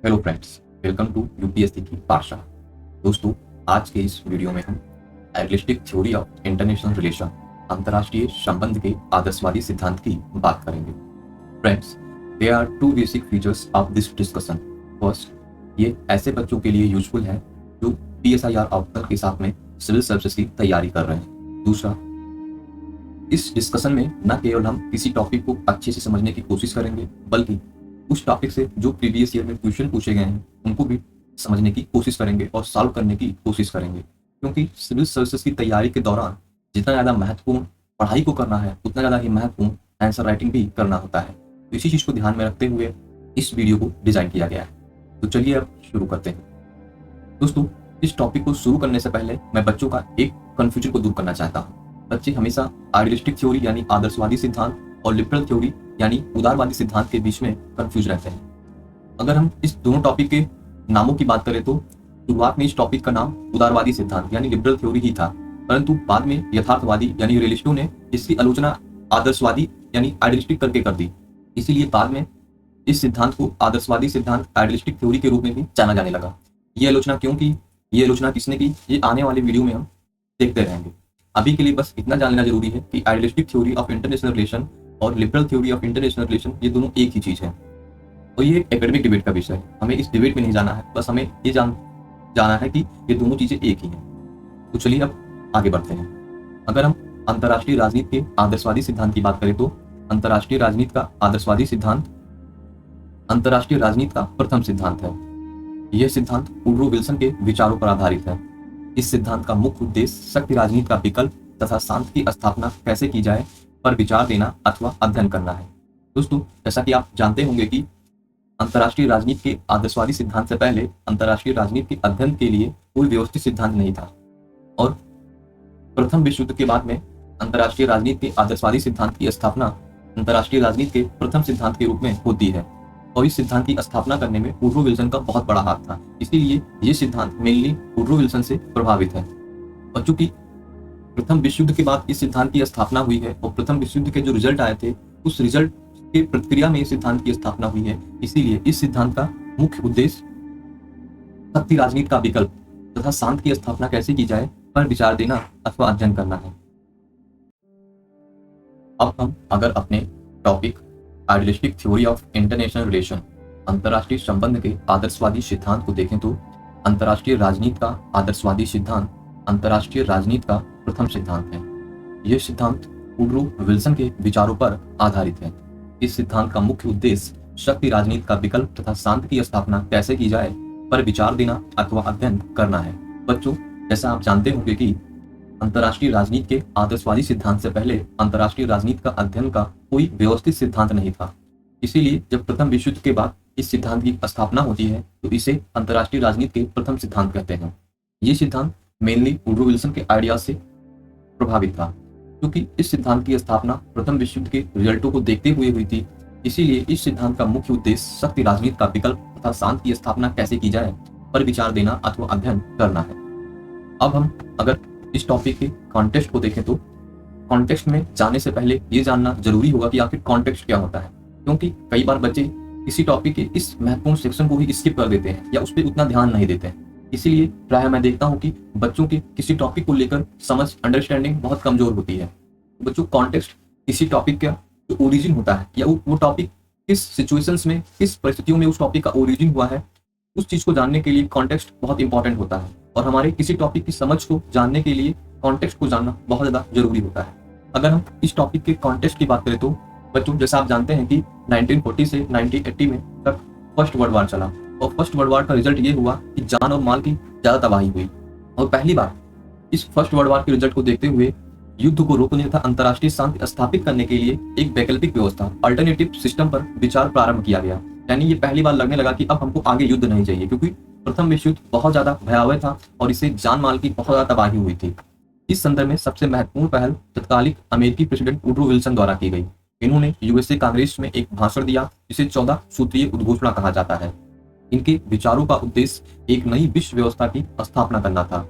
Hello friends, welcome to UPSC की पाठशाला। दोस्तों, आज के इस वीडियो में हम idealistic theory of international relation अंतर्राष्ट्रीय संबंध के आदर्शवादी सिद्धांत की बात करेंगे। Friends, there are two basic features of this discussion. First, ये ऐसे बच्चों के लिए यूजफुल है जो पीएसआईआर आउटकम के साथ में सिविल सर्विसेज की तैयारी कर रहे हैं। दूसरा, इस डिस्कशन में न केवल हम किसी टॉपिक को अच्छे से समझने की कोशिश करेंगे, बल्कि उस टॉपिक से जो प्रीवियस ईयर में क्वेश्चन पूछे गए हैं उनको भी समझने की कोशिश करेंगे और सॉल्व करने की कोशिश करेंगे। क्योंकि सिविल सर्विसेज की तैयारी के दौरान जितना ज़्यादा महत्वपूर्ण पढ़ाई को करना है, उतना ज़्यादा ही महत्वपूर्ण आंसर राइटिंग भी करना होता है। तो इसी चीज़ को ध्यान में रखते हुए इस वीडियो को डिजाइन किया गया है। तो चलिए अब शुरू करते हैं। दोस्तों, इस टॉपिक को शुरू करने से पहले मैं बच्चों का एक कन्फ्यूजन को दूर करना चाहता हूँ। बच्चे हमेशा आइडियलिस्टिक थ्योरी यानी आदर्शवादी सिद्धांत और लिबरल थ्योरी यानी उदारवादी सिद्धांत के बीच में कंफ्यूज रहते हैं। अगर हम इस दोनों टॉपिक के नामों की बात करें तो शुरुआत में इस टॉपिक का नाम उदारवादी सिद्धांत यानी लिबरल थ्योरी ही था, परंतु बाद में यथार्थवादी यानी रियलिस्टों ने इसकी आलोचना आदर्शवादी यानी आइडियलिस्टिक करके कर दी। इसीलिए बाद में इस सिद्धांत को आदर्शवादी सिद्धांत आइडियलिस्टिक थ्योरी के रूप में भी जाना जाने लगा। ये आलोचना क्यों की, ये आलोचना किसने की, ये आने वाले वीडियो में हम देखते रहेंगे। अभी के लिए बस इतना जान लेना जरूरी है कि idealistic theory of international relation और liberal theory of international relation ये दोनों एक ही चीज है। और ये एकेडमिक डिबेट का विषय है, हमें इस डिबेट में नहीं जाना है, बस हमें ये जाना है कि ये दोनों चीजें एक ही हैं। तो चलिए अब आगे बढ़ते हैं। अगर हम अंतर्राष्ट्रीय राजनीति के आदर्शवादी सिद्धांत की बात करें तो अंतर्राष्ट्रीय राजनीति का आदर्शवादी सिद्धांत अंतर्राष्ट्रीय राजनीति का प्रथम सिद्धांत है। यह सिद्धांत वुडरो विल्सन के विचारों पर आधारित है। इस सिद्धांत का मुख्य उद्देश्य शक्ति राजनीति का विकल्प तथा शांति की स्थापना कैसे की जाए पर विचार देना अथवा अध्ययन करना है। दोस्तों, जैसा कि आप जानते होंगे कि अंतर्राष्ट्रीय राजनीति के आदर्शवादी सिद्धांत से पहले अंतर्राष्ट्रीय राजनीति के अध्ययन के लिए कोई व्यवस्थित सिद्धांत नहीं था, और प्रथम विश्व युद्ध के बाद में अंतर्राष्ट्रीय राजनीति के आदर्शवादी सिद्धांत की स्थापना अंतर्राष्ट्रीय राजनीति के प्रथम सिद्धांत के रूप में होती है। और इस सिद्धांत की स्थापना करने में वुडरो विल्सन का बहुत बड़ा हाथ था, इसीलिए ये सिद्धांत मेनली वुडरो विल्सन से प्रभावित है। और चूंकि प्रथम विश्व युद्ध के बाद इस सिद्धांत की स्थापना हुई है और प्रथम विश्व युद्ध के जो रिजल्ट आए थे उस रिजल्ट के प्रतिक्रिया में इस सिद्धांत की स्थापना हुई है, इसीलिए इस सिद्धांत का मुख्य उद्देश्य शक्ति राजनीति का विकल्प तथा शांति की स्थापना कैसे की जाए पर विचार देना अथवा अध्ययन करना है। अब हम अगर अपने topic idealistic theory of international relation अंतर्राष्ट्रीय संबंध के आदर्शवादी सिद्धांत को देखें तो अंतर्राष्ट्रीय राजनीति का आदर्शवादी सिद्धांत अंतर्राष्ट्रीय राजनीति का प्रथम सिद्धांत है। यह सिद्धांत वुडरो विल्सन के विचारों पर आधारित है। इस सिद्धांत का मुख्य उद्देश्य शक्ति राजनीति का विकल्प तथा शांति की स्थापना कैसे की जाए पर विचार देना अथवा अध्ययन करना है। बच्चों, जैसा आप जानते होंगे कि अंतर्राष्ट्रीय राजनीति के आदर्शवादी सिद्धांत से पहले अंतर्राष्ट्रीय राजनीति का अध्ययन का कोई व्यवस्थित सिद्धांत नहीं था। इसीलिए जब प्रथम विश्व युद्ध के बाद इस सिद्धांत की स्थापना होती है तो इसे अंतर्राष्ट्रीय राजनीति के प्रथम सिद्धांत कहते हैं। ये सिद्धांत मेनली वुडरो विल्सन के आइडियाज से प्रभावित था। क्योंकि इस सिद्धांत की स्थापना प्रथम विश्व युद्ध के रिजल्टों को देखते हुए हुई थी, इसीलिए इस सिद्धांत का मुख्य उद्देश्य शक्ति राजनीति का विकल्प तथा शांति की स्थापना कैसे की जाए पर विचार देना अथवा अध्ययन करना है। अब हम अगर इस टॉपिक के कॉन्टेक्स्ट को देखें तो कॉन्टेक्स्ट में जाने से पहले ये जानना जरूरी होगा कि आखिर कॉन्टेक्स्ट क्या होता है, क्योंकि कई बार बच्चे किसी टॉपिक के इस महत्वपूर्ण सेक्शन को ही स्किप कर देते हैं या उस पर उतना ध्यान नहीं देते हैं। इसीलिए प्रायः मैं देखता हूं कि बच्चों की किसी टॉपिक को लेकर समझ अंडरस्टैंडिंग बहुत कमजोर होती है। बच्चों, कॉन्टेक्स्ट किसी टॉपिक का जो ओरिजिन होता है या वो टॉपिक किस सिचुएशंस में किस परिस्थितियों में उस टॉपिक का ओरिजिन हुआ है, उस चीज को जानने के लिए कॉन्टेक्स्ट बहुत इंपॉर्टेंट होता है। और हमारे किसी टॉपिक की समझ को जानने के लिए कॉन्टेक्स्ट को जानना बहुत ज्यादा जरूरी होता है। अगर हम इस टॉपिक के कॉन्टेक्स्ट की बात करें तो बच्चों, जैसा आप जानते हैं कि 1940 से 1980 में तक फर्स्ट वर्ल्ड वार चला और फर्स्ट वर्ल्ड वार का रिजल्ट ये हुआ कि जान और माल की ज्यादा तबाही हुई। और पहली बार इस फर्स्ट वर्ल्ड वार के रिजल्ट को देखते हुए युद्ध को रोकने तथा अंतर्राष्ट्रीय शांति स्थापित करने के लिए एक वैकल्पिक व्यवस्था अल्टरनेटिव सिस्टम पर विचार प्रारंभ किया गया। यानी ये पहली बार लगने लगा कि अब हमको आगे युद्ध नहीं चाहिए, क्योंकि प्रथम विश्व युद्ध बहुत ज्यादा भयावह था और इससे जान माल की बहुत ज्यादा तबाही हुई थी। इस संदर्भ में सबसे महत्वपूर्ण पहल तत्कालिक अमेरिकी प्रेसिडेंट वुडरो विल्सन द्वारा की गई। इन्होंने यूएसए कांग्रेस में एक भाषण दिया जिसे 14 सूत्रीय उद्घोषणा कहा जाता है। इनके विचारों का उद्देश्य एक नई विश्व व्यवस्था की स्थापना करना था।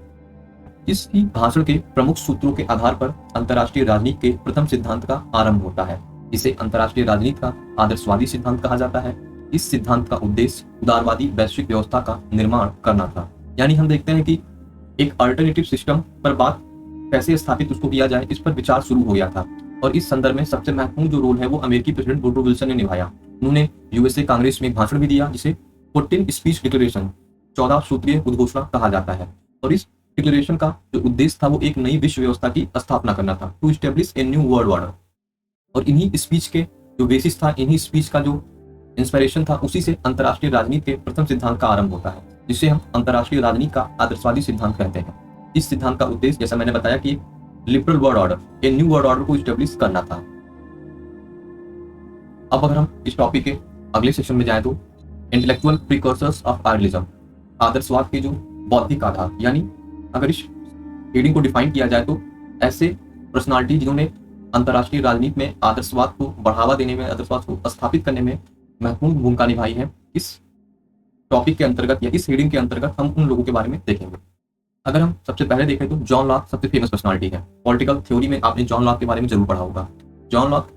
इस भाषण के प्रमुख सूत्रों के आधार पर अंतर्राष्ट्रीय राजनीति के प्रथम सिद्धांत का आरंभ होता है, जिसे अंतर्राष्ट्रीय राजनीति का आदर्शवादी सिद्धांत कहा जाता है। इस सिद्धांत का उद्देश्य उदारवादी वैश्विक व्यवस्था का निर्माण करना था। यानी हम देखते हैं कि एक अल्टरनेटिव सिस्टम पर बात कैसे स्थापित उसको किया जाए, इस पर विचार शुरू हो गया था। और इस संदर्भ में सबसे महत्वपूर्ण जो रोल है वो अमेरिकी प्रेसिडेंट वुडरो विल्सन ने निभाया। उन्होंने यूएसए कांग्रेस में एक भाषण भी दिया जिसे 14 स्पीच डिक्लेरेशन, 14 सूत्रीय उद्घोषणा कहा जाता है। और इस डिक्लेरेशन का जो उद्देश्य था वो एक नई विश्व व्यवस्था की स्थापना करना था, to establish a new world order. और इन्हीं स्पीच के जो बेसिस था, इन्हीं स्पीच का जो इंस्पिरेशन था, उसी से अंतर्राष्ट्रीय राजनीति के प्रथम सिद्धांत का आरंभ होता है, जिसे हम अंतर्राष्ट्रीय राजनीति का आदर्शवादी सिद्धांत कहते हैं। इस सिद्धांत का उद्देश्य, जैसा मैंने बताया, कि लिबरल वर्ल्ड ऑर्डर, ए न्यू वर्ल्ड ऑर्डर को स्टेब्लिश करना था। अब अगर हम इस टॉपिक के अगले सेक्शन में जाएं तो इंटेलेक्चुअल प्रीकर्सर्स ऑफ आइडियलिज्म, आदर्शवाद के जो बौद्धिक आधार, यानी अगर इस हेडिंग को डिफाइन किया जाए तो ऐसे पर्सनालिटी जिन्होंने अंतर्राष्ट्रीय राजनीति में आदर्शवाद को बढ़ावा देने में, आदर्शवाद को स्थापित करने में महत्वपूर्ण भूमिका निभाई है, इस टॉपिक के अंतर्गत या इस हेडिंग के अंतर्गत हम उन लोगों के बारे में देखेंगे। अगर हम सबसे पहले देखें तो जॉन लॉक सबसे फेमस पर्सनालिटी है। पॉलिटिकल थ्योरी में आपने जॉन लॉक के बारे में जरूर पढ़ा होगा। जॉन लॉक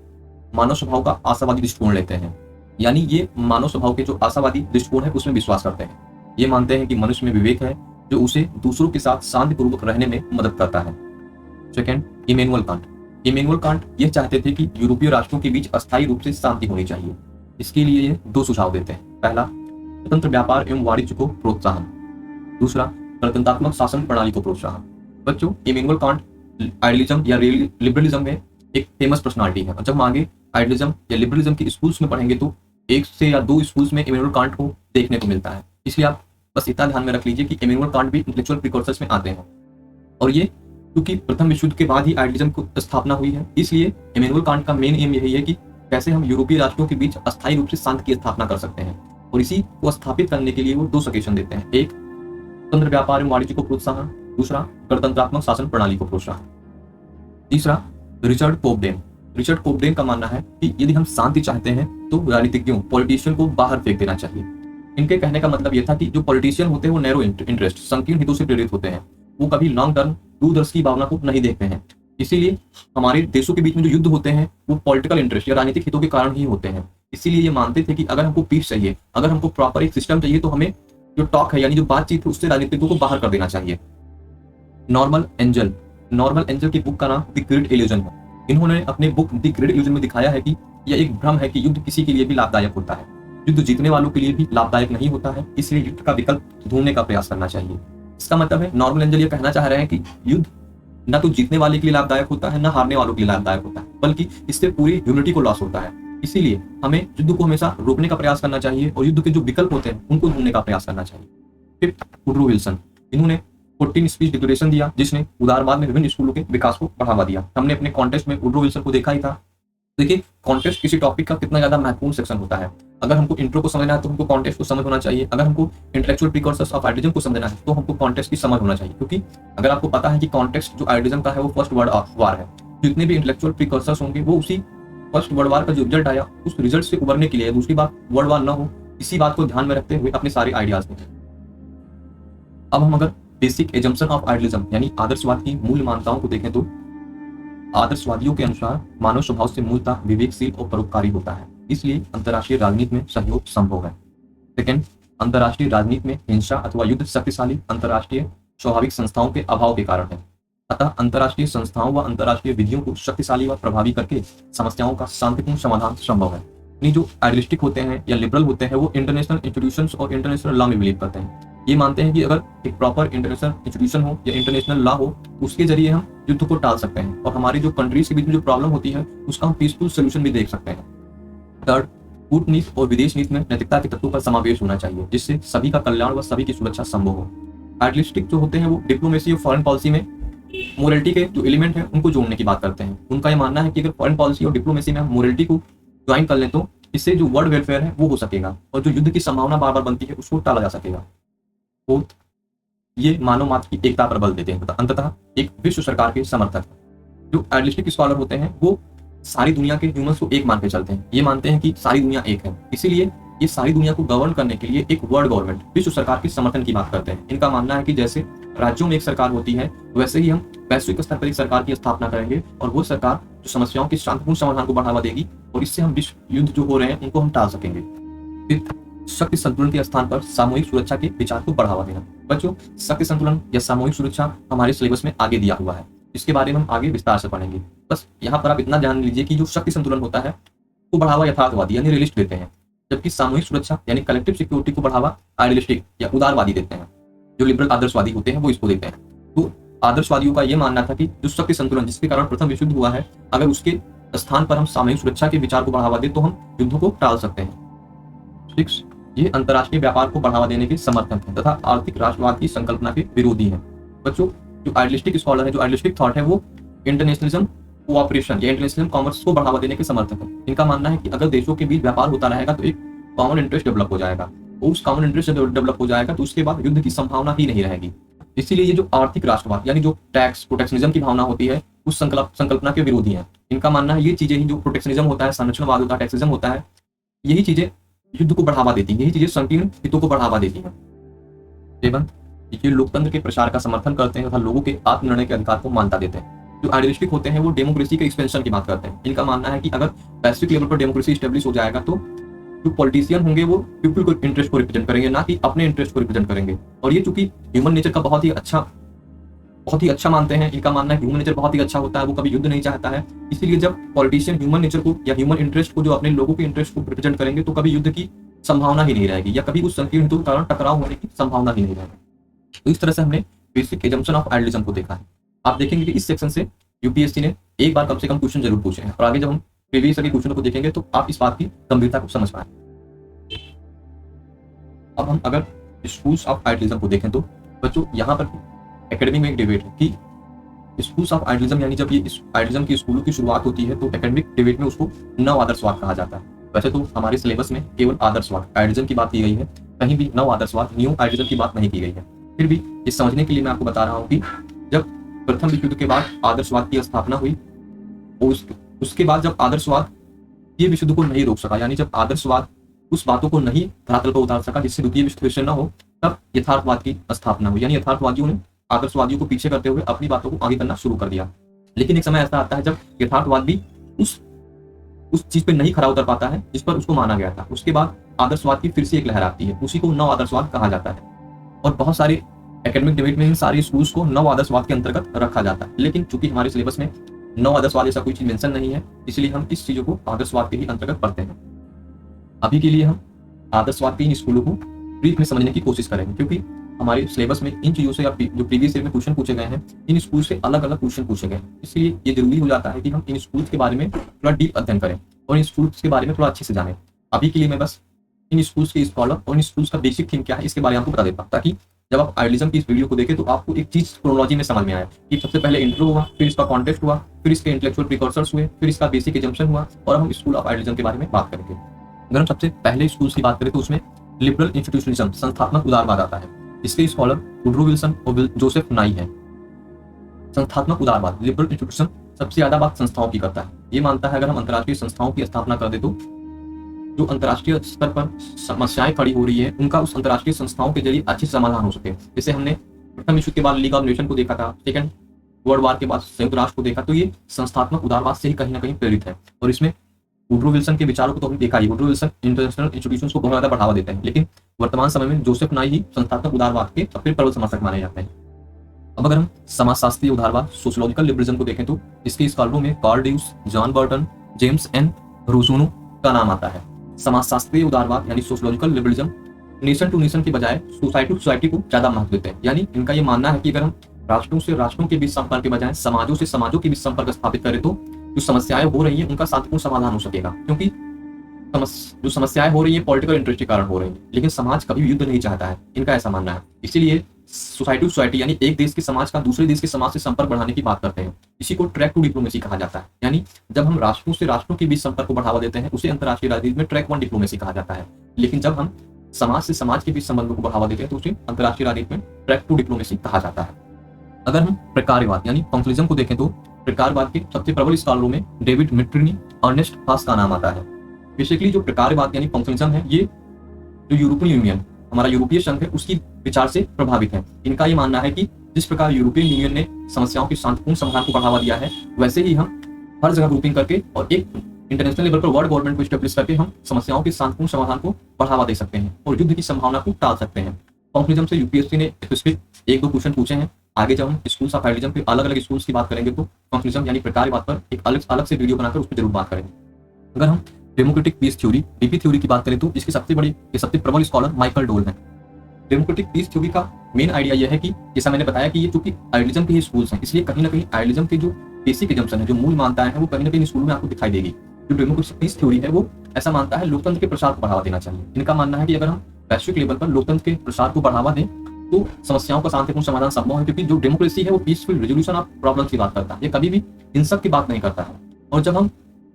मानव स्वभाव का आशावादी दृष्टिकोण लेते हैं, यानी ये मानव स्वभाव के जो आशावादी दृष्टिकोण है उसमें विश्वास करते हैं। ये मानते हैं कि मनुष्य में विवेक है जो उसे दूसरों के साथ शांतिपूर्वक रहने में मदद करता है। Second, Immanuel Kant. Immanuel Kant ये चाहते थे कि यूरोपीय राष्ट्रों के बीच अस्थायी रूप से शांति होनी चाहिए। इसके लिए ये दो सुझाव देते हैं। पहला, स्वतंत्र व्यापार एवं वाणिज्य को प्रोत्साहन। दूसरा, गणतंत्रात्मक शासन प्रणाली को प्रोत्साहन। बच्चों, इमैनुअल कांट आइडियलिज्म या लिबरलिज्म में एक फेमस पर्सनालिटी है। और जब हम आगे आइडियलिज्म या लिबरलिज्म के स्कूल्स में पढ़ेंगे तो एक से या दो स्कूल्स में इमैनुअल कांट को देखने को मिलता है। इसलिए आप बस इतना ध्यान में रख लीजिए कि इमैनुअल कांट भी इंटेलेक्चुअल प्रीकर्सर्स में आते हैं। और ये क्योंकि प्रथम विश्व युद्ध के बाद ही आइडियलिज्म को स्थापना हुई है, इसलिए इमैनुअल कांट का मेन एम यही है कि कैसे हम यूरोपीय राष्ट्रों के बीच अस्थायी रूप से शांति की स्थापना कर सकते हैं। और इसी को स्थापित करने के लिए वो दो सजेशन देते हैं। एक, स्वतंत्र व्यापार एवं वाणिज्य को प्रोत्साहन। दूसरा, गणतंत्रात्मक शासन प्रणाली को प्रोत्साहन। तीसरा, रिचर्ड कोबडेन। रिचर्ड कोबडेन का मानना है कि यदि हम शांति चाहते हैं तो राजनीतिज्ञों, पॉलिटिशियन को बाहर फेंक देना चाहिए। इनके कहने का मतलब यह था कि जो पॉलिटिशियन होते हैं वो नैरो इंटरेस्ट, संकीर्ण हितों से प्रेरित होते हैं। वो कभी लॉन्ग टर्म, दूरदर्शी की भावना को नहीं देखते हैं। इसीलिए हमारे देशों के बीच में जो युद्ध होते हैं वो पॉलिटिकल इंटरेस्ट या राजनीतिक हितों के कारण ही होते हैं। इसीलिए ये मानते थे कि अगर हमको पीस चाहिए, अगर हमको प्रॉपर एक सिस्टम चाहिए, तो हमें जो टॉक है यानी जो बातचीत है उससे राजनीतिकों को बाहर कर देना चाहिए। नॉर्मन एंजल की बुक का नाम द ग्रेट इल्यूजन है। इन्होंने अपने बुक द ग्रेट इल्यूजन में दिखाया है कि यह एक भ्रम है कि युद्ध किसी के लिए भी लाभदायक होता है, युद्ध जीतने वालों के लिए भी लाभदायक नहीं होता है। इसलिए युद्ध का विकल्प ढूंढने का प्रयास करना चाहिए। इसका मतलब है नॉर्मन एंजल ये कहना चाह रहे हैं कि युद्ध न तो जीतने वाले के लिए लाभदायक होता है, न हारने वालों के लिए लाभदायक होता है, बल्कि इससे पूरी ह्यूमैनिटी को लॉस होता है। इसीलिए हमें युद्ध को हमेशा रोकने का प्रयास करना चाहिए और युद्ध के जो विकल्प होते हैं उनको ढूंढने का प्रयास करना चाहिए। Fifth, Woodrow Wilson. इन्होंने 14 स्पीच डिक्लेरेशन दिया जिसने उदारवाद में विभिन्न स्कूलों के विकास को बढ़ावा दिया। हमने अपने कॉन्टेस्ट में वुडरो विल्सन को देखा ही था। देखिए, कॉन्टेस्ट किसी टॉपिक का कितना ज्यादा महत्वपूर्ण सेक्शन होता है। अगर हमको इंट्रो को समझना है तो हमको कॉन्टेस्ट को समझ होना चाहिए। अगर हमको इंटेलेक्चुअल प्रीकर्सर्स ऑफ आइडियलिज्म को समझना है तो हमको कॉन्टेस्ट की समझ होना चाहिए। क्योंकि अगर आपको पता है कि कॉन्टेस्ट जो आइडियलिज्म का है वो फर्स्ट वर्ल्ड वार है, जितने भी इंटेलेक्चुअल प्रीकर्सर्स होंगे वो उसी फर्स्ट वर्ल्ड वार का जो रिजल्ट आया उस रिजल्ट से उबरने के लिए दूसरी बार वर्ल्ड वार न हो, इसी बात को ध्यान में रखते हुए अपने सारे आइडियाज दें। अब हम अगर बेसिक एजम्पशन ऑफ आइडियलिज्म यानी आदर्शवाद की मूल मान्यताओं को देखें तो आदर्शवादियों के अनुसार मानव स्वभाव से मूलतः विवेकशील और परोपकारी होता है, इसलिए अंतर्राष्ट्रीय राजनीति में सहयोग संभव है। सेकंड, अंतर्राष्ट्रीय राजनीति में हिंसा अथवा युद्ध शक्तिशाली अंतर्राष्ट्रीय स्वाभाविक संस्थाओं के अभाव के कारण है। अतः अंतर्राष्ट्रीय संस्थाओं व अंतर्राष्ट्रीय विधियों को शक्तिशाली व प्रभावी करके समस्याओं का शांतिपूर्ण समाधान संभव है। यानी जो आइडियलिस्टिक होते हैं या लिबरल होते हैं वो इंटरनेशनल इंस्टीट्यूशंस और इंटरनेशनल लॉ में बिलीव करते हैं। ये मानते हैं कि अगर एक प्रॉपर इंटरनेशनल इंस्टीट्यूशन हो या इंटरनेशनल लॉ हो तो उसके जरिए हम युद्ध को टाल सकते हैं और हमारी जो कंट्रीज के बीच में जो प्रॉब्लम होती है उसका हम पीसफुल सोल्यूशन भी देख सकते हैं। थर्ड, कूटनीति और विदेश नीति में नैतिकता के तत्वों का समावेश होना चाहिए जिससे सभी का कल्याण व सभी की सुरक्षा संभव हो। आइडियलिस्टिक जो होते हैं वो डिप्लोमेसी और फॉरेन पॉलिसी में मोरलिटी के जो एलिमेंट है उनको जोड़ने की बात करते हैं। उनका ये मानना है कि अगर फॉरेन पॉलिसी और डिप्लोमेसी में हम मोरलिटी को ज्वाइन कर लें तो इससे जो वर्ल्ड वेलफेयर है वो हो सकेगा और जो युद्ध की संभावना बार बार बनती है उसको टाला जा सकेगा। फोर्थ, ये मानव मात्र की एकता पर बल देते हैं तथा अंततः एक विश्व सरकार के समर्थक। जो आइडियलिस्टिक स्कॉलर होते हैं वो सारी दुनिया के ह्यूमंस को एक मान के चलते हैं। ये मानते हैं कि सारी दुनिया एक है, इसीलिए ये सारी दुनिया को गवर्न करने के लिए एक वर्ल्ड गवर्नमेंट, विश्व सरकार के समर्थन की बात करते हैं। इनका मानना है कि जैसे राज्यों में एक सरकार होती है वैसे ही हम वैश्विक स्तर पर एक सरकार की स्थापना करेंगे और वो सरकार जो समस्याओं के शांतिपूर्ण समाधान को बढ़ावा देगी और इससे हम विश्व युद्ध जो हो रहे हैं उनको हम टाल सकेंगे। फिर शक्ति संतुलन के स्थान पर सामूहिक सुरक्षा के विचार को बढ़ावा देना। बच्चों, शक्ति संतुलन या सामूहिक सुरक्षा हमारे सिलेबस में आगे दिया हुआ है, इसके बारे में हम आगे विस्तार से पढ़ेंगे। बस यहाँ पर आप इतना ध्यान लीजिए कि जो शक्ति संतुलन होता है वो बढ़ावा यथार्थवादी यानी रियलिस्ट देते हैं, जबकि सामूहिक सुरक्षा यानी कलेक्टिव सिक्योरिटी को बढ़ावा आइडियलिस्टिक या उदारवादी देते हैं। जो लिबरल आदर्शवादी होते हैं वो इसको देते हैं। तो आदर्शवादियों का यह मानना था कि जो शक्ति संतुलन जिसके कारण प्रथम विश्व युद्ध हुआ है, अगर उसके स्थान पर हम सामूहिक सुरक्षा के विचार को बढ़ावा दें तो हम युद्धों को टाल सकते हैं। 6, ये अंतर्राष्ट्रीय व्यापार को बढ़ावा देने के समर्थक हैं तथा आर्थिक राष्ट्रवाद की संकल्पना के विरोधी हैं। बच्चों, जो आइडियलिस्टिक स्कॉलर है, जो आइडियलिस्टिक थॉट है, वो इंटरनेशनलिज्म कोऑपरेशन या इंटरनेशनल कॉमर्स को बढ़ावा देने के समर्थक है। इनका मानना है कि अगर देशों के बीच व्यापार होता रहेगा तो एक कॉमन इंटरेस्ट डेवलप हो जाएगा, और उस कॉमन इंटरेस्ट डेवलप हो जाएगा तो उसके बाद युद्ध की संभावना ही नहीं रहेगी। इसीलिए ये जो आर्थिक राष्ट्रवाद यानी जो टैक्स प्रोटेक्शनिज्म की भावना होती है उस संकल्पना के विरोधी है। इनका मानना है ये चीजें ही, जो प्रोटेक्शनिज्म होता है, संरक्षणवाद होता है, टैक्सिज्म होता है, यही चीजें युद्ध को बढ़ावा देती हैं, यही चीजें संकीर्ण हितों को बढ़ावा देती हैं। 7, ये लोकतंत्र के प्रसार का समर्थन करते हैं तथा लोगों के आत्मनिर्णय के अधिकार को मान्यता देते हैं। जो आइडियलिस्टिक होते हैं वो डेमोक्रेसी के एक्सपेंशन की बात करते हैं। इनका मानना है कि अगर वैश्विक लेवल पर डेमोक्रेसी स्टेब्लिश हो जाएगा तो जो पॉलिटिशियन होंगे वो पीपल को इंटरेस्ट को रिप्रेजेंट करेंगे, ना कि अपने इंटरेस्ट को रिप्रेजेंट करेंगे। और ये चूंकि ह्यूमन नेचर का बहुत ही अच्छा मानते हैं, इनका मानना है कि ह्यूमन नेचर बहुत ही अच्छा होता है, वो कभी युद्ध नहीं चाहता है। इसीलिए जब पॉलिटिशियन ह्यूमन नेचर को या ह्यूमन इंटरेस्ट को, जो अपने लोगों के इंटरेस्ट को रिप्रेजेंट करेंगे, तो कभी युद्ध की संभावना ही नहीं रहेगी या कभी उस संकीर्ण हितों के कारण टकराव होने की संभावना ही नहीं रहेगी। तो इस तरह से हमने बेसिक एजम्पशन ऑफ आइडियलिज्म को देखा है। आप देखेंगे कि इस सेक्शन से यूपीएससी ने एक बार कम से कम क्वेश्चन जरूर पूछे हैं, और आगे जब हम प्रीवियस के क्वेश्चन को देखेंगे तो आप इस बात की गंभीरता को समझ पाए। अब हम अगर स्कूल्स ऑफ आइडियलिज्म को देखें तो बच्चों, यहाँ पर एकेडमी में एक डिबेट है कि स्कूल्स ऑफ आइडियलिज्म यानी जब ये आइडियलिज्म की स्कूलों की शुरुआत होती है तो एकेडमिक डिबेट में उसको नव आदर्शवाद कहा जाता है। वैसे तो हमारे सिलेबस में केवल आदर्शवाद आइडियलिज्म की बात की गई है, कहीं भी नव आदर्शवाद न्यू आइडियलिज्म की बात नहीं की गई है। फिर भी ये समझने के लिए मैं आपको बता रहा हूँ कि जब प्रथम विश्व युद्ध के बाद आदर्शवाद की स्थापना हुई, उसके बाद जब आदर्शवाद ये विश्व युद्ध को नहीं रोक सका, यानी जब आदर्शवाद उस बातों को नहीं धरातल पर उतार सका जिससे द्वितीय विश्व युद्ध न हो, तब यथार्थवाद की स्थापना हुई। यानी यथार्थवादियों ने आदर्शवादियों को पीछे करते हुए अपनी बातों को आगे करना शुरू कर दिया। लेकिन एक समय ऐसा आता है जब यथार्थवाद भी उस चीज पे नहीं खरा उतर पाता है जिस पर उसको माना गया था। उसके बाद आदर्शवाद की फिर से एक लहर आती है, उसी को नव आदर्शवाद कहा जाता है। और बहुत सारे एकेडमिक डिबेट में इन सारे स्कूल्स को नव आदर्शवाद के अंतर्गत रखा जाता है। लेकिन चूंकि हमारे सिलेबस में नव आदर्शवाद ऐसा कोई चीज मेंशन नहीं है, इसलिए हम इस चीजों को आदर्शवाद के ही अंतर्गत पढ़ते हैं। अभी के लिए हम आदर्शवाद के इन स्कूलों को ब्रीफ में समझने की कोशिश करेंगे, क्योंकि हमारे सिलेबस में इन चीजों से जो प्रीवियस ईयर में क्वेश्चन पूछे गए हैं, इन स्कूल से अलग अलग क्वेश्चन पूछे गए हैं। इसलिए ये जरूरी हो जाता है कि हम इन स्कूल्स के बारे में थोड़ा डीप अध्ययन करें और इन स्कूल्स के बारे में थोड़ा अच्छे से जानें। अभी के लिए मैं बस इन स्कूल्स के स्कॉलर और इन स्कूल्स का बेसिक थीम क्या है इसके बारे में आपको बता देता हूँ, ताकि जब आप आइडियलिज्म की इस वीडियो को देखें तो आपको एक चीज क्रोनोलॉजी में समझ में आए कि सबसे पहले इंट्रो हुआ, फिर इसका कॉन्टेक्स्ट हुआ, फिर इसके इंटेलेक्चुअल प्रिकॉर्सर्स हुए, फिर इसका बेसिक एजम्पशन हुआ, और हम स्कूल ऑफ आइडियलिज्म के बारे में बात करेंगे। अगर हम सबसे पहले स्कूल्स की बात करें तो उसमें लिबरल इंस्टीट्यूशनिज्म संस्थात्मक उदारवाद आता है। इसके स्कॉलर वुडरो विल्सन और जोसेफ नाई है। संस्थात्मक उदारवाद लिबरल इंस्टीट्यूशन सबसे ज्यादा बात संस्थाओं की करता है। ये मानता है अगर हम अंतर्राष्ट्रीय संस्थाओं की स्थापना कर दे तो जो अंतर्राष्ट्रीय स्तर पर समस्याएं खड़ी हो रही है उनका उस अंतर्राष्ट्रीय संस्थाओं के जरिए अच्छे समाधान हो सके। जैसे हमने प्रथम विश्व के बाद लीग ऑफ नेशन को देखा था, सेकंड वर्ल्ड वार के बाद संयुक्त राष्ट्र को देखा, तो ये संस्थात्मक उदारवाद से ही कहीं ना कहीं प्रेरित है। और इसमें वुडरो विल्सन के विचारों को तो हमने देखा ही, वुडरो विल्सन इंटरनेशनल इंस्टीट्यूशंस को बहुत ज्यादा बढ़ावा देते हैं, लेकिन वर्तमान समय में जोसेफ नाई ही संस्थात्मक उदारवाद के सबसे प्रबल समर्थक माने जाते हैं। अब अगर हम समाजशास्त्रीय उदारवाद सोशियोलॉजिकल लिबरलिज्म को देखें तो इसके स्कॉलरों में Karl Deutsch, John Burton, James N Rosenau का नाम आता है। समाजशास्त्रीय उदारवाद यानी sociological liberalism nation to nation की बजाय सोसाइटी टू सोसाइटी को ज्यादा महत्व देते हैं। यानी इनका ये मानना है कि अगर हम राष्ट्रों से राष्ट्रों के बीच संपर्क के बजाय समाजों से समाजों के बीच संपर्क स्थापित करें तो जो समस्याएं हो रही हैं उनका शांतिपूर्ण समाधान हो सकेगा। क्योंकि जो समस्याएं हो रही है पॉलिटिकल इंटरेस्ट के कारण हो रही है, लेकिन समाज कभी युद्ध नहीं चाहता है, इनका ऐसा मानना है। इसीलिए सोसाइटी टू सोसाइटी यानी एक देश के समाज का दूसरे देश के समाज से संपर्क बढ़ाने की बात करते हैं। इसी को ट्रैक टू डिप्लोमेसी कहा जाता है। यानी जब हम राष्ट्रों से राष्ट्रों के बीच संपर्क को बढ़ावा देते हैं उसे अंतर्राष्ट्रीय राजनीति में ट्रैक वन डिप्लोमेसी कहा जाता है। लेकिन जब हम समाज से समाज के बीच संबंधों को बढ़ावा देते हैं तो उसे अंतर्राष्ट्रीय राजनीति में ट्रैक टू डिप्लोमेसी कहा जाता है। अगर हम प्रकारवाद यानी पंक्चुअलिज्म को देखें तो प्रकारवाद के सबसे प्रबल स्कॉलरों में डेविड मिट्रिनी, अर्नेस्ट फास का नाम आता है। बेसिकली जो प्रकारवाद यानी पंक्चुअलिज्म है ये जो यूरोपियन यूनियन हमारा यूरोपीय संघ है उसकी विचार से प्रभावित है। इनका ये मानना है कि जिस प्रकार यूरोपियन यूनियन ने समस्याओं के शांतिपूर्ण समाधान को बढ़ावा दिया है वैसे ही हम हर जगह ग्रुपिंग करके और एक इंटरनेशनल लेवल पर वर्ल्ड गवर्नमेंट को स्टेब्लिश करके हम समस्याओं के शांतिपूर्ण समाधान को बढ़ावा दे सकते हैं और युद्ध की संभावना को टाल सकते हैं। कॉन्क्लूजन से यूपीएससी ने स्पेसिफिक एक दो क्वेश्चन पूछे हैं। आगे जब हम स्कूल्स ऑफ आइडियलिज्म के अलग अलग स्कूल्स की बात करेंगे तो कॉन्क्लूजन यानी प्रकार्यवाद पर एक अलग से वीडियो बनाकर उस पर जरूर बात करेंगे। अगर हम democratic peace theory DP theory की बात करें तो इसके सबसे प्रबल स्कॉलर माइकल डोल हैं। डेमोक्रेटिक पीस थ्योरी का मेन आइडिया यह है कि जैसा मैंने बताया कि ये चूंकि आइडियलिज्म के ही स्कूल्स हैं, इसलिए कहीं ना कहीं आइडियलिज्म के जो बेसिक एजम्पशन है, जो मूल मानता है, वो कहीं ना कहीं स्कूल में आपको दिखाई देगी। जो डेमोक्रेटिक पीस थ्योरी है वो ऐसा मानता है लोकतंत्र के प्रसार को बढ़ावा देना चाहिए। इनका मानना है कि अगर हम वैश्विक लेवल पर लोकतंत्र के प्रसार को बढ़ावा दें तो समस्याओं का शांतिपूर्ण समाधान संभव है, क्योंकि जो डेमोक्रेसी है वो पीसफुल रेजोल्यूशन ऑफ प्रॉब्लम्स की बात करता है, ये कभी भी हिंसक की बात नहीं करता है। और जब हम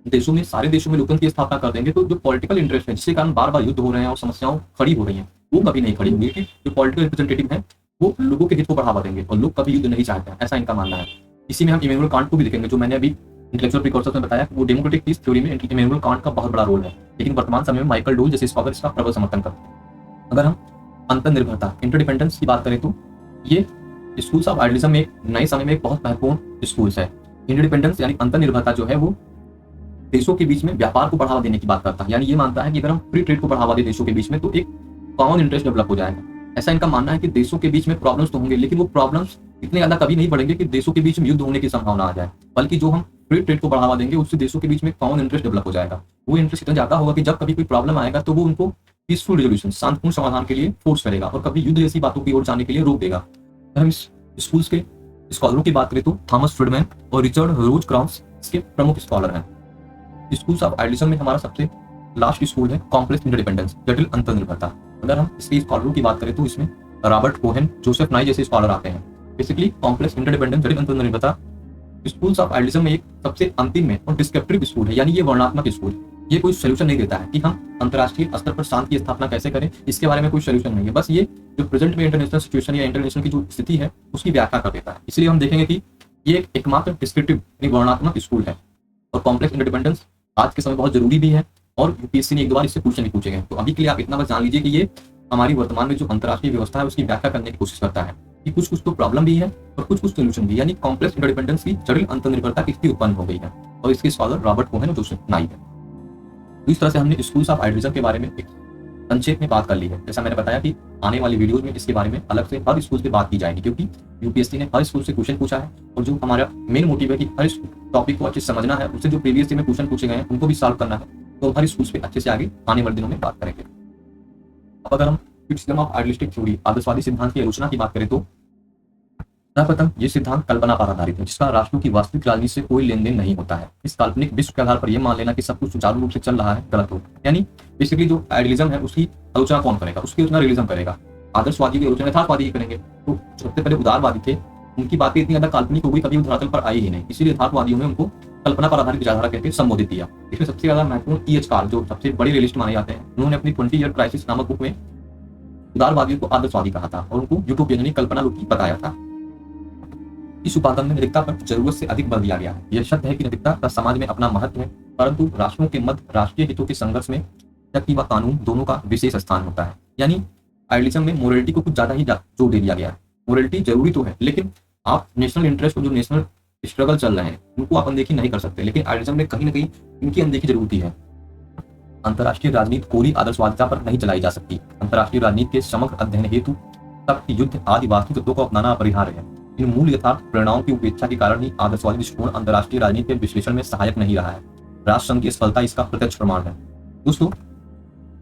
सारे देशों में लोकतंत्र की स्थापना कर देंगे तो जो पॉलिटिकल इंटरेस्ट है, जिसके कारण बार बार युद्ध हो रहे हैं और समस्याओं खड़ी हो रही हैं, वो कभी नहीं खड़ी होंगी। जो पॉलिटिकल रिप्रेजेंटेटिव है वो लोगों के हित को बढ़ावा देंगे और लोग कभी युद्ध नहीं चाहते हैं, ऐसा इनका मानना है। इसी में हम इमैनुअल कांट को भी देखेंगे, जो मैंने अभी इंटेलेक्चुअल प्रीकॉर्सर्स में बताया, वो डेमोक्रेटिक पीस थ्योरी में इमैनुअल कांट का बहुत बड़ा रोल है, लेकिन वर्तमान समय में माइकल डोल जैसे स्कॉलर इसका प्रबल समर्थन करते हैं। अगर हम अंतर्निर्भरता इंटरडिपेंडेंस की बात करें तो ये स्कूल्स ऑफ आइडियलिज्म में एक नए समय में एक बहुत महत्वपूर्ण स्कूल्स है। इंटरडिपेंडेंस यानी अंतर्निर्भरता जो है वो देशों के बीच में व्यापार को बढ़ावा देने की बात करता है। यानी ये मानता है कि अगर हम फ्री ट्रेड को बढ़ावा दें देशों के बीच में तो एक कॉमन इंटरेस्ट डेवलप हो जाएगा। ऐसा इनका मानना है कि देशों के बीच में प्रॉब्लम्स तो होंगे, लेकिन वो प्रॉब्लम्स इतने ज्यादा कभी नहीं बढ़ेंगे कि देशों के बीच में युद्ध होने की संभावना आ जाए, बल्कि जो हम फ्री ट्रेड को बढ़ावा देंगे उससे देशों के बीच में कॉमन इंटरेस्ट डेवलप हो जाएगा। वो इंटरेस्ट इतना ज्यादा होगा कि जब कभी कोई प्रॉब्लम आएगा तो वो उनको पीसफुल रेजोल्यूशन शांतिपूर्ण समाधान के लिए फोर्स करेगा और कभी युद्ध जैसी बातों की ओर जाने के लिए रोक देगा। अगर हम इस स्कूल्स के स्कॉलरों की बात करें तो थॉमस फ्रीडमैन और रिचर्ड रोज क्राउस इसके प्रमुख स्कॉलर हैं। स्कूल्स ऑफ आइडियलिज्म में हमारा सबसे लास्ट स्कूल है कॉम्प्लेक्स इंटरडिपेंडेंस, जटिल अंतर्निर्भरता। अगर हम इसके स्कॉलरों की बात करें तो इसमें रॉबर्ट कोहेन, जोसेफ नाई जैसे स्कॉलर आते हैं। बेसिकली कॉम्प्लेक्स इंटरडिपेंडेंस, जटिल अंतर्निर्भरता स्कूल्स ऑफ आइडियलिज्म में एक सबसे अंतिम में और डिस्क्रिप्टिव स्कूल है, यानी ये वर्णनात्मक स्कूल। ये कोई सोल्यूशन नहीं देता है कि हम अंतर्राष्ट्रीय स्तर पर शांति की स्थापना कैसे करें, इसके बारे में कोई सोल्यूशन नहीं है। बस ये जो प्रेजेंट में इंटरनेशनल सिचुएशन या इंटरनेशनल की जो स्थिति है उसकी व्याख्या कर देता है। इसलिए हम देखेंगे कि ये एकमात्र डिस्क्रिप्टिव यानी वर्णनात्मक स्कूल है। और कॉम्प्लेक्स इंटरडिपेंडेंस आज के समय बहुत जरूरी भी है और यूपीएससी ने एक दो बार इससे क्वेश्चन भी पूछे गए। तो अभी के लिए आप इतना बस जान लीजिए कि ये हमारी वर्तमान में जो अंतर्राष्ट्रीय व्यवस्था है उसकी व्याख्या करने की कोशिश करता है कि कुछ कुछ तो प्रॉब्लम भी है और कुछ कुछ सोल्यूशन भी, यानी कॉम्प्लेक्स इंटरडिपेंडेंस की जटिल अंतर्निर्भरता किसकी उत्पन्न हो गई है, और इसके स्कॉलर रॉबर्ट कोहेन और जोसेफ नाई है। तो इस तरह से हमने स्कूल्स ऑफ आइडियलिज्म के बारे में एक संक्षेप में बात कर ली है। जैसा मैंने बताया कि आने वाली वीडियोज में इसके बारे में अलग से हर स्कूल से बात की जाएगी, क्योंकि यूपीएससी ने हर स्कूल से क्वेश्चन पूछा है और जो हमारा मेन मोटिव है कि हर टॉपिक को अच्छे से समझना है, उससे जो प्रीवियस में क्वेश्चन पूछे गए हैं उनको भी सॉल्व करना है। तो हर स्कूल पे अच्छे से आगे आने वाले दिनों में बात करेंगे। अब अगर हम क्रिटिसिज्म ऑफ आइडियलिस्टिक थ्योरी आदर्शवादी सिद्धांत की आलोचना की बात करें तो सर्वप्रथम ये सिद्धांत कल्पना पर आधारित है, जिसका राष्ट्रों की वास्तविक राजनीति से कोई लेन देन नहीं होता है। इस काल्पनिक विश्व के आधार पर यह मान लेना कि सब कुछ सुचारू रूप से चल रहा है गलत हो। यानी बेसिकली जो आइडियलिज्म है उसकी आलोचना कौन करेगा, उसकी आलोचना रियलिज्म करेगा। आदर्शवादी की आलोचना यथार्थवादी ही करेंगे। तो सबसे पहले उदारवादी थे, उनकी बातें इतनी ज्यादा काल्पनिक हो गई, कभी धरातल पर आई ही नहीं, इसीलिए यथार्थवादियों ने उनको कल्पना पर आधारित विचारधारा कहकर संबोधित किया। इसमें सबसे ज्यादा महत्वपूर्ण ई.एच. कार्ल, जो सबसे बड़े रियलिस्ट माने जाते हैं, उन्होंने अपनी 20 ईयर क्राइसिस नामक बुक में उदारवादियों को आदर्शवादी कहा था और उनको यूटोपियन यानी कल्पना रूपी बताया था। इस उपागम में नैतिकता पर जरूरत से अधिक बल दिया गया है। यह सत्य है कि नैतिकता का समाज में अपना महत्व है, परंतु राष्ट्रों के मध्य राष्ट्रीय हितों के संघर्ष में व्यक्ति व कानून दोनों का विशेष स्थान होता है। यानी आइडियलिज्म में मोरलिटी को कुछ ज्यादा ही जोर दे दिया गया है। मोरलिटी जरूरी तो है, लेकिन आप नेशनल इंटरेस्ट को, जो नेशनल स्ट्रगल चल रहे हैं, उनको आप अनदेखी नहीं कर सकते। लेकिन आइडियलिज्म में कहीं ना कहीं इनकी अनदेखी जरूर है। अंतर्राष्ट्रीय राजनीति कोरी आदर्शवादिता पर नहीं चलाई जा सकती। अंतर्राष्ट्रीय राजनीति के समग्र अध्ययन हेतु तख्त, युद्ध आदि वास्तविक तत्वों को अपनाना अपरिहार्य है। इन मूल यथार्थ परिणामों की उपेक्षा के कारण ही आदर्शवादी दृष्टिकोण अंतर्राष्ट्रीय राजनीति के विश्लेषण में सहायक नहीं रहा है। राष्ट्र संघ की सफलता इसका प्रत्यक्ष प्रमाण है। दोस्तों,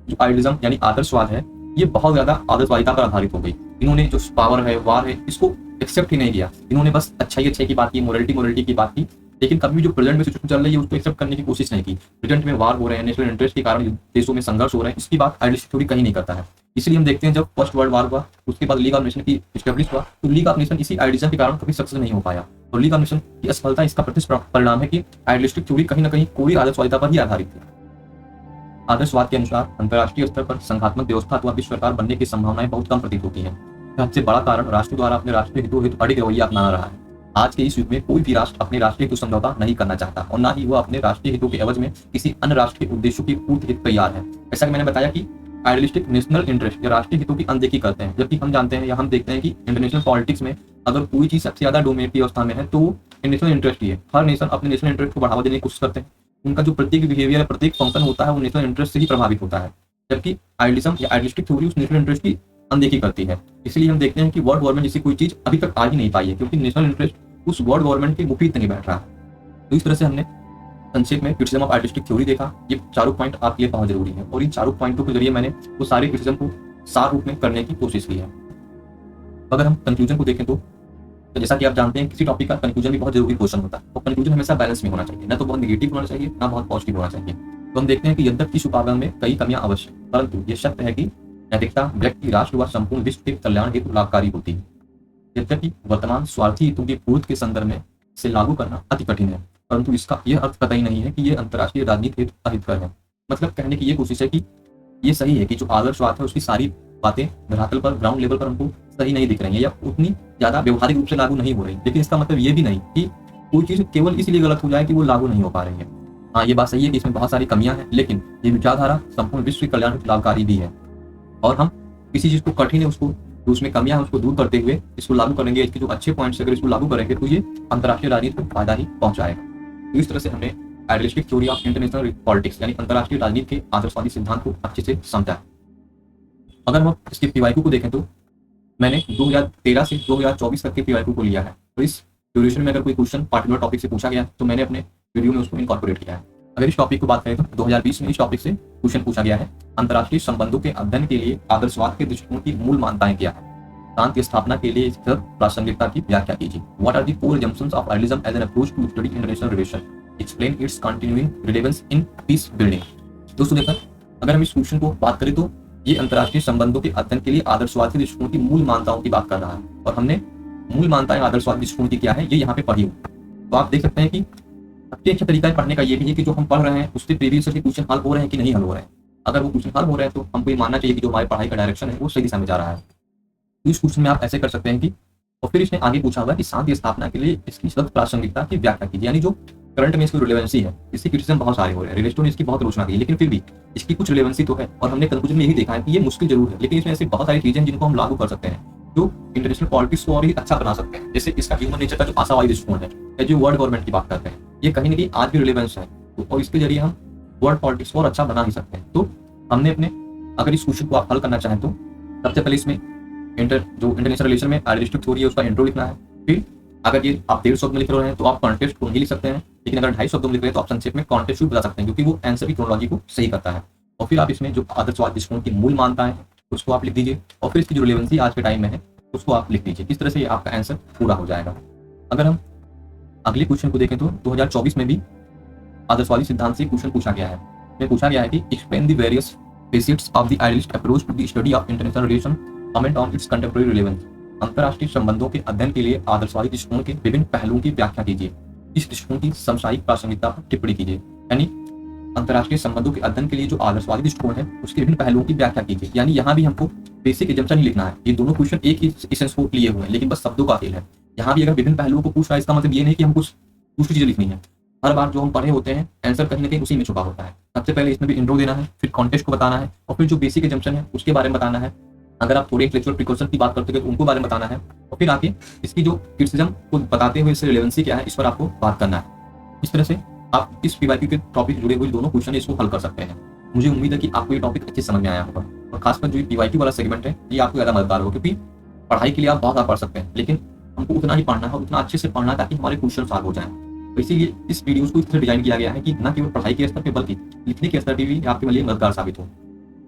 जो आइडियलिज्म यानी आदर्शवाद है, ये बहुत ज्यादा आदर्शवादिता पर आधारित हो गई। इन्होंने जो पावर है, वार है, इसको एक्सेप्ट ही नहीं किया। इन्होंने बस अच्छाई की बात की, मोरलिटी की बात की, लेकिन कभी भी जो प्रेजेंट में सिचुएशन चल रही है उसको एक्सेप्ट करने की कोशिश नहीं की। प्रेजेंट में वार हो रहे हैं, नेशनल इंटरेस्ट के कारण देशों में संघर्ष हो रहे हैं, इसकी बात आइडियलिस्टिक थ्योरी कहीं नहीं करता है। इसलिए हम देखते हैं जब फर्स्ट वर्ल्ड वार हुआ, उसके बाद लीग ऑफ नेशन की एस्टेब्लिश हुआ, तो लीग ऑफ नेशन इसी आइडियलिज्म के कारण कभी सक्सेस नहीं हो पाया। और लीग ऑफ नेशन की असफलता इसका प्रत्यक्ष परिणाम है कि आइडियलिस्टिक थ्योरी कहीं ना कहीं कोई आदर्शवादिता पर ही आधारित थी। आदर्शवाद के अनुसार अंतर्राष्ट्रीय स्तर पर संघात्मक व्यवस्था अथवा विश्व सरकार बनने की संभावनाएं बहुत कम प्रतीत होती हैं। सबसे बड़ा कारण राष्ट्र द्वारा अपने राष्ट्रीय हितों हेतु अड़िग रवैया अपनाना रहा है। आज के इस युग में कोई भी राष्ट्र अपने राष्ट्रीय हितों समझौता नहीं करना चाहता और ना ही वह अपने राष्ट्रीय हितों के एवज में किसी अन्य राष्ट्र के उद्देश्यों की पूर्ति हेतु तैयार है। ऐसा कि मैंने बताया कि आइडियलिस्टिक नेशनल इंटरेस्ट या राष्ट्रीय हितों की अनदेखी करते हैं, जबकि हम जानते हैं या हम देखते हैं कि इंटरनेशनल पॉलिटिक्स में अगर कोई चीज सबसे ज्यादा डोमिनेट की अवस्था में है तो वो नेशनल इंटरेस्ट ही है। हर नेशन अपने नेशनल इंटरेस्ट को बढ़ावा देने की कोशिश करते हैं। उनका जो प्रत्येक बिहेवियर है, प्रत्येक फंक्शन होता है वो नेशनल इंटरेस्ट से ही प्रभावित होता है, जबकि आइडियलिज्म या आइडियलिस्टिक थ्योरी उस नेशनल इंटरेस्ट की अनदेखी करती है। इसलिए हम देखते हैं कि वर्ल्ड गवर्नमेंट जैसी कोई चीज अभी तक आ ही नहीं पाई है, क्योंकि नेशनल इंटरेस्ट उस वर्ल्ड गवर्नमेंट के मुफीद नहीं बैठ रहा है। तो इस तरह से हमने संक्षेप में क्रिटिसिज्म ऑफ आइडियलिस्टिक थ्योरी देखा। ये चारों पॉइंट आपके लिए बहुत जरूरी है और इन चारों पॉइंटों के जरिए मैंने वो सारे क्रिटिसिज्म को सार रूप में करने की कोशिश की है। अगर हम कंक्लूजन को देखें तो जैसा कि आप जानते हैं किसी टॉपिक का कंक्लूजन भी बहुत जरूरी क्वेश्चन होता है, और कंक्लूजन हमेशा बैलेंस में होना चाहिए, ना तो बहुत निगेटिव होना चाहिए ना बहुत पॉजिटिव होना चाहिए। तो हम देखते हैं कि यद्यपि इस उपागम में कई कमियां अवश्य, परंतु ये सत्य है कि नैतिकता व्यक्ति, राष्ट्र व संपूर्ण विश्व के कल्याण हेतु लाभकारी होती है। यद्यपि वर्तमान स्वार्थी हितों की पूर्ति के संदर्भ में इसे लागू करना अति कठिन है, परंतु इसका यह अर्थ कतई नहीं है कि यह अंतर्राष्ट्रीय राजनीति हेतु अहितकर है। मतलब कहने की ये कोशिश है कि ये सही है कि जो आदर्शवाद है उसकी सारी बातें धरातल पर, ग्राउंड लेवल पर हमको सही नहीं दिख रही है या उतनी ज्यादा व्यवहारिक रूप से लागू नहीं हो रही, लेकिन इसका मतलब ये भी नहीं कि कोई चीज केवल इसलिए गलत हो जाए कि वो लागू नहीं हो पा रही है। हाँ, ये बात सही है कि इसमें बहुत सारी कमियां हैं, लेकिन ये विचारधारा संपूर्ण विश्व के कल्याण हेतु लाभकारी भी है। और हम किसी चीज को कठिन है उसको, तो उसमें कमियां हैं उसको दूर करते हुए इसको लागू करेंगे, इसके जो अच्छे पॉइंट्स अगर इसको लागू करेंगे तो ये अंतर्राष्ट्रीय राजनीति को फायदा ही पहुंचाएगा। तो इस तरह से हमने idealistic theory of international politics यानी अंतर्राष्ट्रीय राजनीति के आदर्शवादी सिद्धांत को अच्छे से समझा। अगर हम इसके पीवाईक्यू को देखें तो मैंने 2013 से 2024 तक के पीवाईक्यू को लिया है। तो इस ड्यूरेशन में अगर कोई क्वेश्चन पार्टिकुलर टॉपिक से पूछा गया तो मैंने अपने वीडियो में उसको इनकॉर्पोरेट किया है। अगर इस टॉपिक को बात करें तो 2020 में इस टॉपिक से क्वेश्चन पूछा गया है, अंतर्राष्ट्रीय संबंधों के अध्ययन के लिए आदर्शवाद के दृष्टिकोण की मूल मान्यताएं क्या है, शांति स्थापना के लिए इसकी प्रासंगिकता की व्याख्या कीजिए, what are the core assumptions of idealism as an approach to study international relation, explain its continuing relevance in peace building. दोस्तों देखा, अगर हम इस क्वेश्चन को बात करें तो ये अंतर्राष्ट्रीय संबंधों के अध्ययन के लिए आदर्शवाद के दृष्टिकोण की मूल मान्यताओं की बात कर रहा है, और हमने मूल मान्यताएं आदर्शवाद दृष्टिकोण की क्या है ये यहाँ पे पढ़ी हो। तो आप देख सकते हैं कि सबसे अच्छा तरीका पढ़ने का ये भी है कि जो हम पढ़ रहे हैं उससे प्रीवियस के क्वेश्चन हल हो रहे हैं कि नहीं हल हो रहे हैं। अगर वो क्वेश्चन हल हो रहे हैं तो हमको ये मानना चाहिए कि जो हमारी पढ़ाई का डायरेक्शन है वो सही दिशा में जा रहा है। तो इस क्वेश्चन में आप ऐसे कर सकते हैं कि, और फिर इसने आगे पूछा हुआ है कि शांति स्थापना के लिए इसकी सख्त प्रासंगिकता की व्याख्या कीजिए, यानी जो करंट में इसकी रिलेवेंसी है। इसकी क्रिटिसिज्म बहुत सारे हो रहे हैं, रिलेस्टो ने इसकी बहुत आलोचना की, लेकिन फिर भी इसकी कुछ रिलेवेंसी तो है। और हमने कंक्लूजन में यही देखा है कि ये मुश्किल जरूर है, लेकिन इसमें ऐसी बहुत सारी चीजें जिनको हम लागू कर सकते हैं जो इंटरनेशनल पॉलिटिक्स को और ही अच्छा बना सकते हैं। जैसे इसका ह्यूमन नेचर का जो आशावादी दृष्टिकोण है या जो वर्ल्ड गवर्नमेंट की बात करते हैं, ये कहीं ना कहीं आज भी रिलेवेंस है, तो और इसके जरिए हम वर्ल्ड पॉलिटिक्स को और अच्छा बना ही सकते हैं। तो हमने अपने, अगर इस क्वेश्चन को आप हल करना चाहें तो सबसे पहले इसमें जो इंटरनेशनल रिलेशन में आइडियलिस्टिक थ्योरी है उसका इंट्रो लिखना है। फिर अगर ये आप 1.5 शब्द में लिख रहे हैं तो आप कॉन्टेक्स्ट को नहीं लिख सकते हैं, लेकिन अगर 2.5 शब्दों में लिख रहे हैं तो आप संक्षेप में कॉन्टेक्स्ट भी बता सकते हैं, क्योंकि वो आंसर की क्रोनोलॉजी को सही करता है। और फिर आप इसमें जो आदर्शवाद दृष्टिकोण की मूल मान्यताएं है उसको आप लिख दीजिए, और फिर इसकी जो रिलेवेंसी आज के टाइम में है उसको आप लिख दीजिए। इस तरह से आपका आंसर पूरा हो जाएगा। अगर हम अगले क्वेश्चन को देखें तो 2024 में भी आदर्शवादी सिद्धांत से क्वेश्चन पूछा गया है। इसमें पूछा गया है कि explain the various facets of the idealist approach to the study of international relation, comment on its contemporary relevance. अंतर्राष्ट्रीय संबंधों के अध्ययन के लिए आदर्शवादी दृष्टिकोण के विभिन्न पहलुओं की व्याख्या कीजिए, इस दृष्टिकोण की समसामयिक प्रासंगिकता पर टिप्पणी कीजिए। यानी अंतर्राष्ट्रीय संबंधों के अध्ययन के लिए जो आदर्शवादी दृष्टिकोण है उसके विभिन्न पहलुओं की व्याख्या कीजिए। यानी यहाँ भी हमको बेसिक एजम्पशन ही लिखना है। ये दोनों क्वेश्चन एक ही एसेंस को लिए हुए हैं, लेकिन बस शब्दों का खेल है। यहाँ भी अगर विभिन्न पहलुओं को पूछ रहा है इसका मतलब ये नहीं कि हम कुछ दूसरी चीजें लिखनी है। हर बार जो हम पढ़े होते हैं आंसर कहीं ना कहीं उसी में छुपा होता है। सबसे पहले इसमें भी इंट्रो देना है, फिर कॉन्टेक्स्ट को बताना है, और फिर जो बेसिक एजम्पशन है उसके बारे में बताना है। अगर आप थोड़ी इंटेलेक्चुअल प्रिकॉशन की बात करते हैं तो उनको बारे में बताना है, और फिर आके इसकी जो क्रिटिसिज्म को बताते हुए इससे रिलेवेंसी क्या है इस पर आपको बात करना है। इस तरह से आप इस पीवाईक्यू के टॉपिक जुड़े हुए दोनों क्वेश्चन इसको हल कर सकते हैं। मुझे उम्मीद है कि आपको ये टॉपिक अच्छे समझ में आया होगा, और खासकर जो पीवाईक्यू वाला सेगमेंट है ये आपको ज्यादा मददगार होगा, क्योंकि पढ़ाई के लिए आप बहुत पढ़ सकते हैं, लेकिन हमको उतना ही पढ़ना है, उतना अच्छे से पढ़ना है ताकि हमारे क्वेश्चन सॉल्व हो जाए। तो इसीलिए इस वीडियोस को इस तरह डिजाइन किया गया है कि न केवल पढ़ाई के स्तर पर बल्कि लिखने के स्तर पर भी आपके लिए मददगार साबित हो।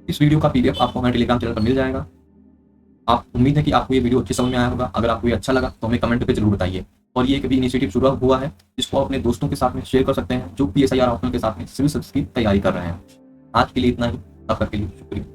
इस वीडियो का पीडीएफ आपको हमारे टेलीग्राम चैनल पर मिल जाएगा। आप उम्मीद है कि आपको ये वीडियो अच्छे समझ में आया होगा। अगर आपको ये अच्छा लगा तो हमें कमेंट पे जरूर बताइए। और ये कभी इनिशिएटिव शुरू हुआ है जिसको अपने दोस्तों के साथ में शेयर कर सकते हैं जो PSIR ऑप्शनल के साथ में सिविल सर्विस की तैयारी कर रहे हैं। आज के लिए इतना ही, तब तक के लिए शुक्रिया।